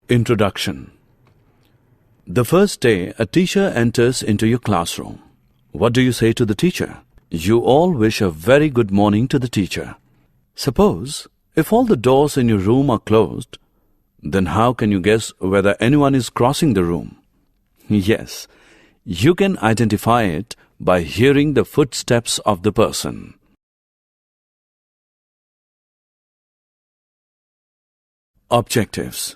Introduction. The first day a teacher enters into your classroom. What do you say to the teacher? You all wish a very good morning to the teacher. Suppose, if all the doors in your room are closed, then how can you guess whether anyone is crossing the room? Yes, you can identify it by hearing the footsteps of the person. Objectives.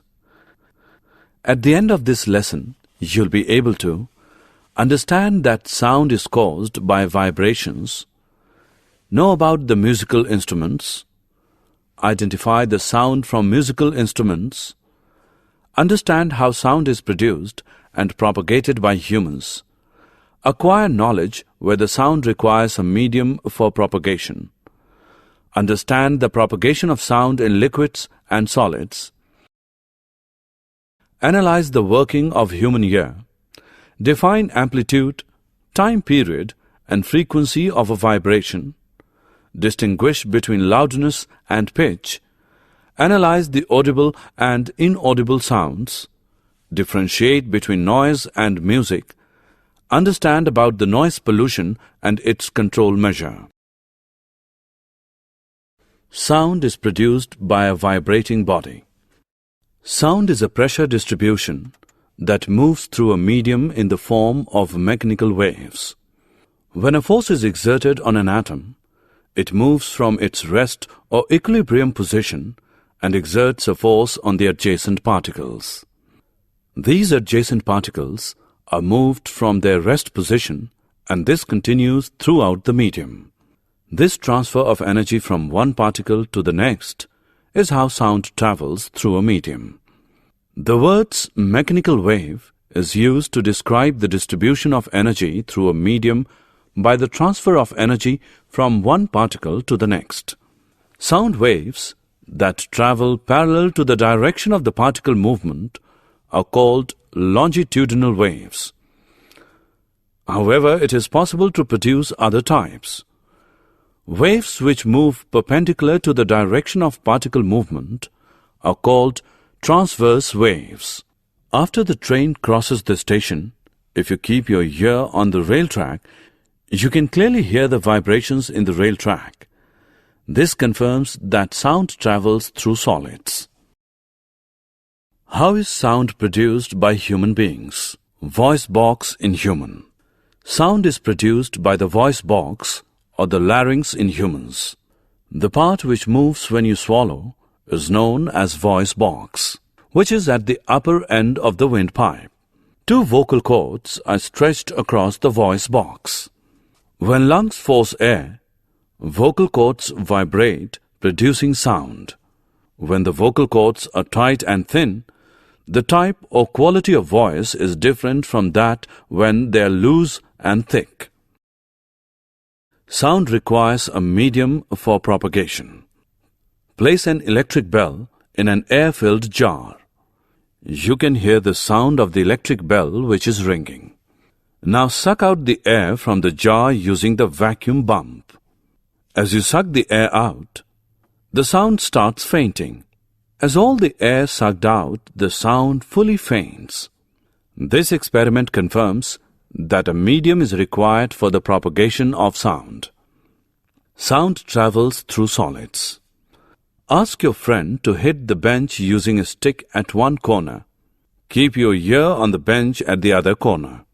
At the end of this lesson, you'll be able to understand that sound is caused by vibrations, know about the musical instruments, identify the sound from musical instruments, understand how sound is produced and propagated by humans, acquire knowledge where the sound requires a medium for propagation, understand the propagation of sound in liquids and solids, analyze the working of human ear, define amplitude, time period, and frequency of a vibration, distinguish between loudness and pitch, analyze the audible and inaudible sounds, differentiate between noise and music, understand about the noise pollution and its control measure. Sound is produced by a vibrating body. Sound is a pressure distribution that moves through a medium in the form of mechanical waves. When a force is exerted on an atom, it moves from its rest or equilibrium position and exerts a force on the adjacent particles. These adjacent particles are moved from their rest position, and this continues throughout the medium. This transfer of energy from one particle to the next is how sound travels through a medium. The words mechanical wave is used to describe the distribution of energy through a medium by the transfer of energy from one particle to the next. Sound waves that travel parallel to the direction of the particle movement are called longitudinal waves. However, it is possible to produce other types. Waves which move perpendicular to the direction of particle movement are called transverse waves. After the train crosses the station, if you keep your ear on the rail track, you can clearly hear the vibrations in the rail track. This confirms that sound travels through solids. How is sound produced by human beings? Voice box in human. Sound is produced by the voice box or the larynx in humans. The part which moves when you swallow is known as voice box, which is at the upper end of the windpipe. Two vocal cords are stretched across the voice box. When lungs force air, vocal cords vibrate, producing sound. When the vocal cords are tight and thin, the type or quality of voice is different from that when they are loose and thick. Sound requires a medium for propagation. Place an electric bell in an air-filled jar. You can hear the sound of the electric bell which is ringing. Now suck out the air from the jar using the vacuum pump. As you suck the air out, the sound starts fainting. As all the air sucked out, the sound fully faints. This experiment confirms that a medium is required for the propagation of sound. Sound travels through solids. Ask your friend to hit the bench using a stick at one corner. Keep your ear on the bench at the other corner.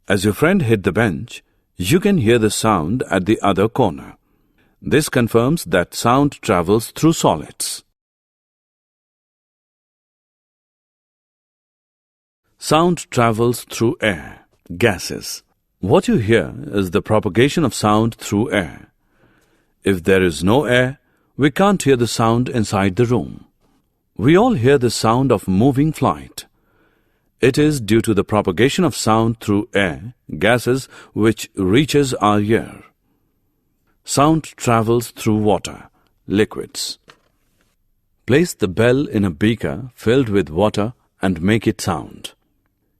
As your friend hit the bench, you can hear the sound at the other corner. This confirms that sound travels through solids. Sound travels through air, gases. What you hear is the propagation of sound through air. If there is no air, we can't hear the sound inside the room. We all hear the sound of moving flight. It is due to the propagation of sound through air, gases, which reaches our ear. Sound travels through water, liquids. Place the bell in a beaker filled with water and make it sound.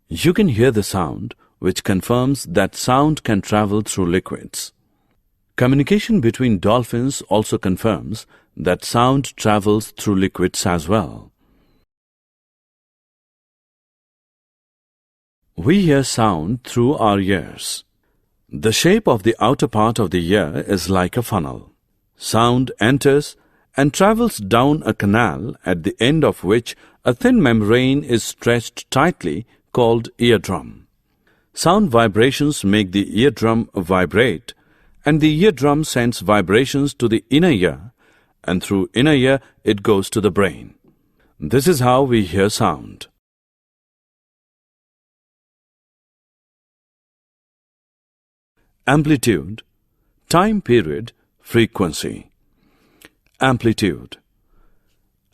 You can hear the sound, which confirms that sound can travel through liquids. Communication between dolphins also confirms that sound travels through liquids as well. We hear sound through our ears. The shape of the outer part of the ear is like a funnel. Sound enters and travels down a canal at the end of which a thin membrane is stretched tightly called eardrum. Sound vibrations make the eardrum vibrate, and the eardrum sends vibrations to the inner ear, and through inner ear it goes to the brain. This is how we hear sound. Amplitude, time period, frequency. Amplitude.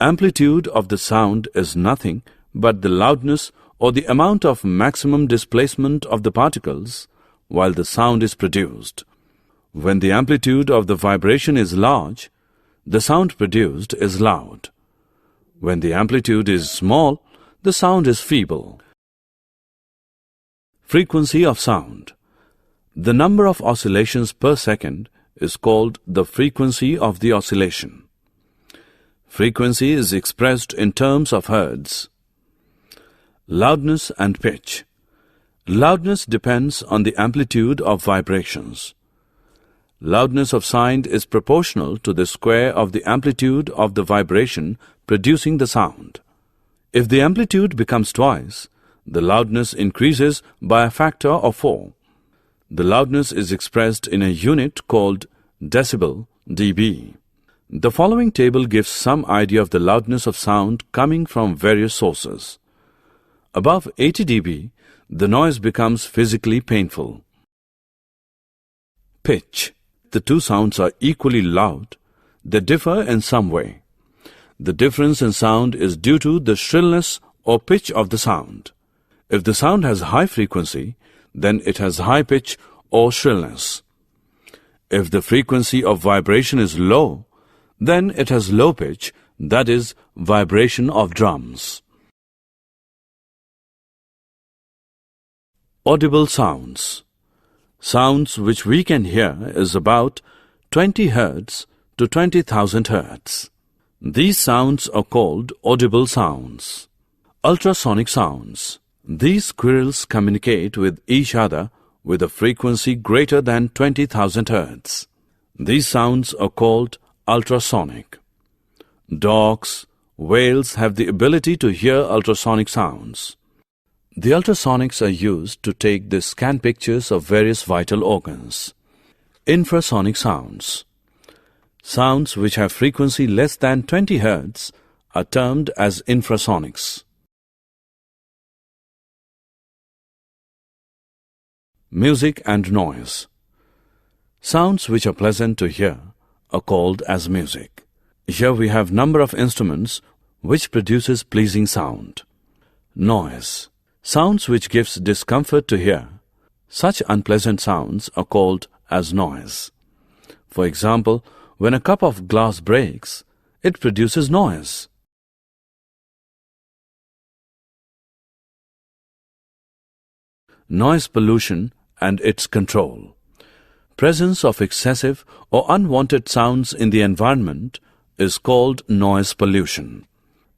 Amplitude of the sound is nothing but the loudness or the amount of maximum displacement of the particles while the sound is produced. When the amplitude of the vibration is large, the sound produced is loud. When the amplitude is small, the sound is feeble. Frequency of sound. The number of oscillations per second is called the frequency of the oscillation. Frequency is expressed in terms of hertz. Loudness and pitch. Loudness depends on the amplitude of vibrations. Loudness of sound is proportional to the square of the amplitude of the vibration producing the sound. If the amplitude becomes twice, the loudness increases by a factor of 4. The loudness is expressed in a unit called decibel, dB. The following table gives some idea of the loudness of sound coming from various sources. Above 80 dB, the noise becomes physically painful. Pitch. The two sounds are equally loud. They differ in some way. The difference in sound is due to the shrillness or pitch of the sound. If the sound has high frequency, then it has high pitch or shrillness. If the frequency of vibration is low, then it has low pitch, that is, vibration of drums. Audible sounds. Sounds which we can hear is about 20 Hz to 20,000 Hz. These sounds are called audible sounds. Ultrasonic sounds. These squirrels communicate with each other with a frequency greater than 20,000 Hz. These sounds are called ultrasonic. Dogs, whales have the ability to hear ultrasonic sounds. The ultrasonics are used to take the scan pictures of various vital organs. Infrasonic sounds. Sounds which have frequency less than 20 Hz are termed as infrasonics. Music and noise. Sounds which are pleasant to hear are called as music. Here we have number of instruments which produces pleasing sound. Noise. Sounds which gives discomfort to hear. Such unpleasant sounds are called as noise. For example, when a cup of glass breaks, it produces noise. Noise pollution and its control. Presence of excessive or unwanted sounds in the environment is called noise pollution.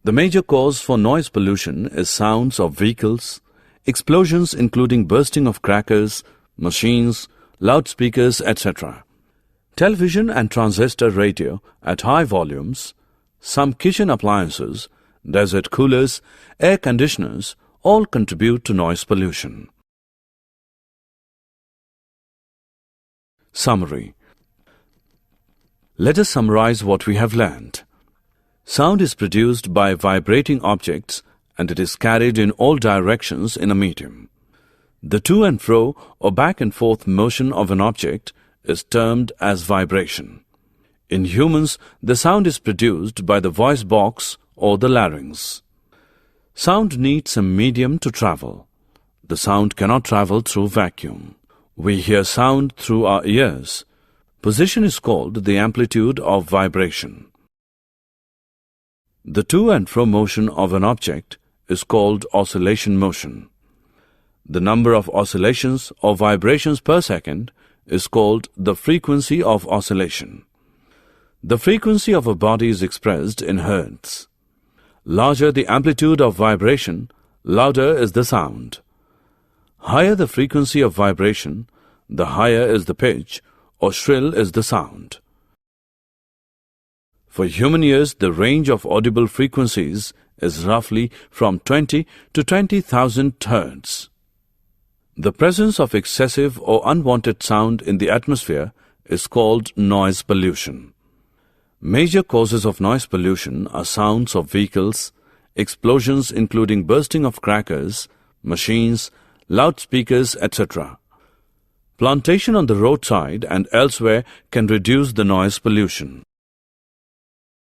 The major cause for noise pollution is sounds of vehicles, explosions including bursting of crackers, machines, loudspeakers, etc. Television and transistor radio at high volumes, some kitchen appliances, desert coolers, air conditioners all contribute to noise pollution. Summary. Let us summarize what we have learned. Sound is produced by vibrating objects and it is carried in all directions in a medium. The to and fro or back and forth motion of an object is termed as vibration. In humans, the sound is produced by the voice box or the larynx. Sound needs a medium to travel. The sound cannot travel through vacuum. We hear sound through our ears. Position is called the amplitude of vibration. The to and fro motion of an object is called oscillation motion. The number of oscillations or vibrations per second is called the frequency of oscillation. The frequency of a body is expressed in hertz. Larger the amplitude of vibration, louder is the sound. Higher the frequency of vibration, the higher is the pitch or shrill is the sound. For human ears, the range of audible frequencies is roughly from 20 to 20,000 Hz. The presence of excessive or unwanted sound in the atmosphere is called noise pollution. Major causes of noise pollution are sounds of vehicles, explosions including bursting of crackers, machines, loudspeakers, etc. Plantation on the roadside and elsewhere can reduce the noise pollution.